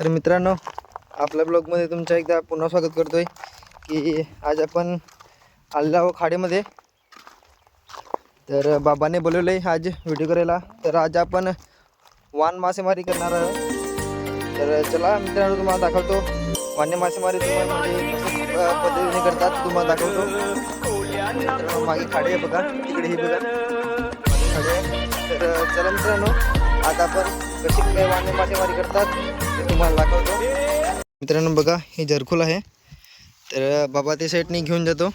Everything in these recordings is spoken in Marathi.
तर मित्रांनो, आपल्या ब्लॉगमध्ये तुमचं एकदा पुन्हा स्वागत करतोय की आज आपण आलेलो आहोत खाडीमध्ये. तर बाबाने बोलवले आज व्हिडिओ करायला. तर आज आपण वान मासेमारी करणार आहोत. तर चला मित्रांनो, तुम्हाला दाखवतो वान मासेमारी तुम्हाला म्हणजे कशा पद्धतीने करतात तुम्हाला दाखवतो. मित्रांनो, मागे खाडी आहे बघा, तिकडे ही बघा मागे खाडी आहे. तर चला मित्रांनो, आता आपण कशी काय वान मासेमारी करतात ते तुम्हाला दाखवतो. मित्रांनो बघा, हे जरखूल आहे. तर बाबा ते साईडने घेऊन जातो.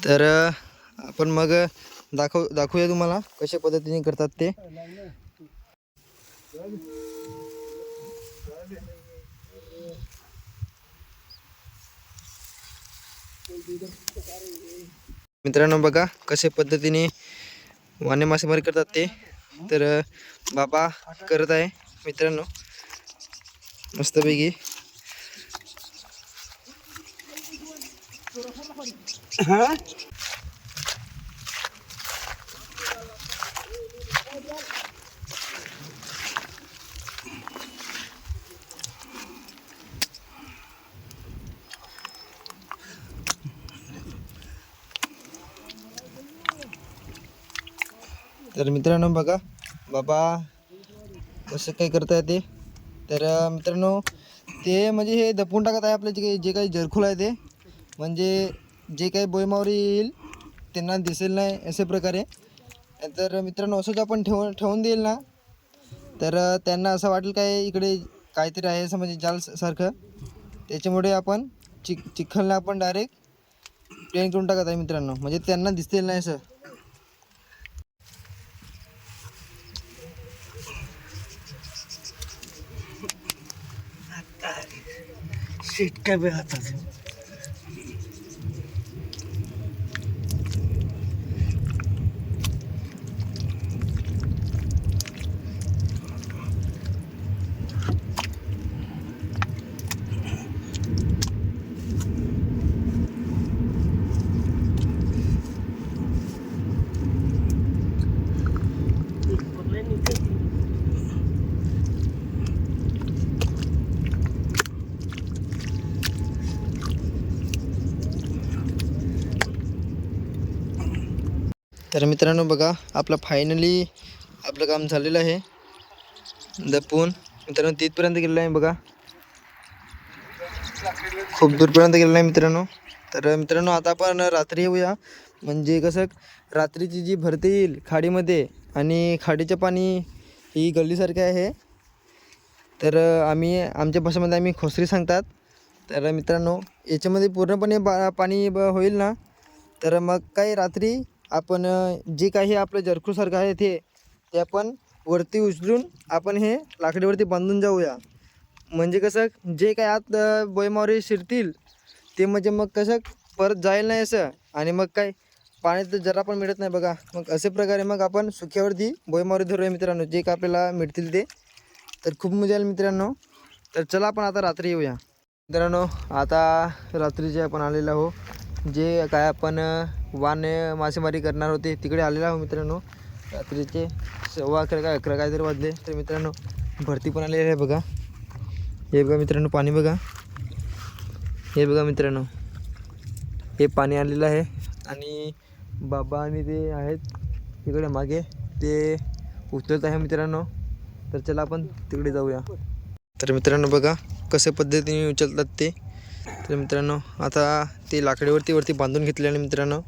तर आपण मग दाखवूया तुम्हाला कशा पद्धतीने करतात ते. मित्रांनो बघा कशा पद्धतीने वाने मासेमारी करतात ते. तर बाबा करत आहे मित्रांनो मस्तपैकी. तर मित्रांनो बघा बाबा कसं काय करताय ते. तर मित्रांनो ते म्हणजे हे दपून टाकत आहे आपले जे काही जरखूल आहे ते, म्हणजे जे काही बोयमावरी येईल त्यांना दिसेल नाही अशा प्रकारे. तर मित्रांनो असंच आपण ठेवून देईल ना, तर त्यांना असं वाटेल काय इकडे काहीतरी आहे असं, म्हणजे जाल सारखं. त्याच्यामुळे आपण चिखलला आपण डायरेक्ट प्लेन करून टाकत आहे मित्रांनो, म्हणजे त्यांना दिसतील नाही असं. तर मित्रांनो बघा, आपलं फायनली आपलं काम झालेलं आहे दपून. मित्रांनो तिथपर्यंत गेलेलं आहे बघा, खूप दूरपर्यंत गेलेलं आहे मित्रांनो. तर मित्रांनो आता आपण रात्री येऊया, म्हणजे कसं रात्रीची जी भरती येईल खाडीमध्ये, आणि खाडीचं पाणी ही गल्लीसारखे आहे. तर आमच्या भाषेमध्ये आम्ही खोसरी सांगतात. तर मित्रांनो याच्यामध्ये पूर्णपणे पाणी होईल ना, तर मग काही रात्री आपण जे काही आपलं जरखूसारखं आहे ते आपण वरती उचलून आपण हे लाकडीवरती बांधून जाऊया. म्हणजे कसं जे काही आत बोयमावरी शिरतील ते म्हणजे मग कसं परत जाईल नाही असं, आणि मग काय पाण्यात जरा पण मिळत नाही बघा. मग अशा प्रकारे मग आपण सुक्यावरती बोयमावरी धरूया मित्रांनो, जे काय आपल्याला मिळतील ते. तर खूप मजा येईल मित्रांनो. तर चला आपण आता रात्री येऊया मित्रांनो. आता रात्रीचे आपण आलेलो आहो, जे काय आपण वान मासेमारी करणार होते तिकडे आलेलो आहो मित्रांनो. रात्रीचे 11:15 काय 11 काहीतरी वाजले. तर मित्रांनो भरती पण आलेली आहे बघा. हे बघा मित्रांनो पाणी बघा, हे बघा मित्रांनो हे पाणी आलेलं आहे. आणि बाबा आणि ते आहेत तिकडे मागे, ते उचलत आहे मित्रांनो. तर चला आपण तिकडे जाऊया. तर मित्रांनो बघा कशा पद्धतीने उचलतात ते. तर मित्रांनो आता ते लाकडीवरती बांधून घेतल्याने मित्रांनो,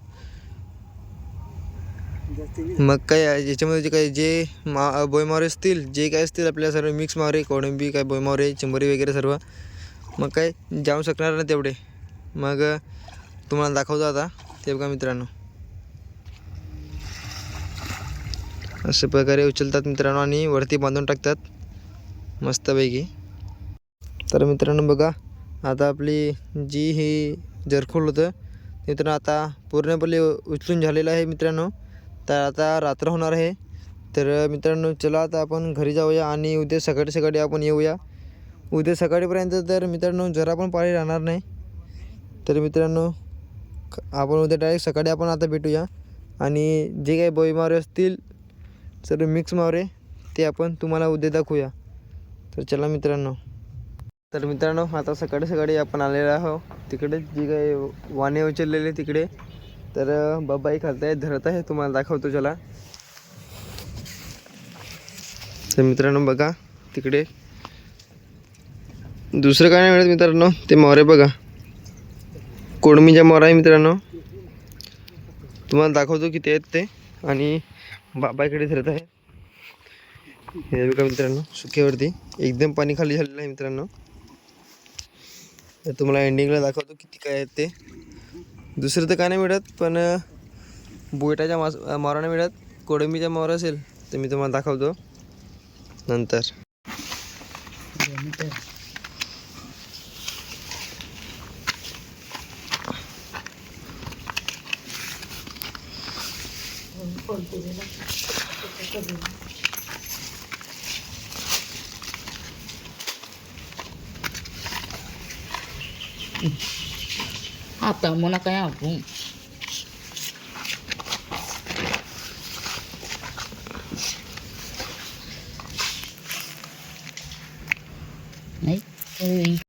मग काय याच्यामध्ये जे काही जे बोयमावरे असतील, जे काय असतील आपल्या सर्व मिक्स मावरे, कोळंबी काय बोयमावरे चिंबोरी वगैरे सर्व, मग काय जाऊ शकणार नाही तेवढे. मग तुम्हाला दाखवतो आता. ते बघा मित्रांनो अशा प्रकारे उचलतात मित्रांनो आणि वरती बांधून टाकतात मस्तपैकी. तर मित्रांनो बघा आता आपली जी ही जरखोल होतं ते मित्रांनो आता पूर्णपणे उचलून झालेलं आहे मित्रांनो. तर आता रात्र होणार आहे. तर मित्रांनो चला आता आपण घरी जाऊया आणि उद्या सकाळी आपण येऊया. उद्या सकाळीपर्यंत तर मित्रांनो जरा पण पाणी राहणार नाही. तर मित्रांनो आपण उद्या डायरेक्ट सकाळी आपण आता भेटूया, आणि जे काही बोई मावरे असतील सर्व मिक्स मावरे ते आपण तुम्हाला उद्या दाखवूया. तर चला मित्रांनो, तर मित्रांनो आता सकाळी सकाळी आपण आलेलो आहोत तिकडे, जी काही वाणे उचललेले तिकडे. तर बाबाई खालताय धरत आहे, तुम्हाला दाखवतो चला. तर मित्रांनो बघा तिकडे दुसरं काय नाही मिळत मित्रांनो, ते मोरे बघा, कोडमीच्या मोरा आहे मित्रांनो. तुम्हाला दाखवतो किती आहेत ते. आणि बाबा इकडे धरत आहे, हे बघा मित्रांनो सुक्यावरती एकदम पाणी खाली झालेलं आहे मित्रांनो. तर तुम्हाला एंडिंगला दाखवतो किती काय आहेत ते. दुसरं तर काय नाही मिळत, पण बोटाच्या मोरा नाही मिळत. कोडमीच्या मोरा असेल तर मी तुम्हाला दाखवतो नंतर. Apa mau nak kayak apa? Nih,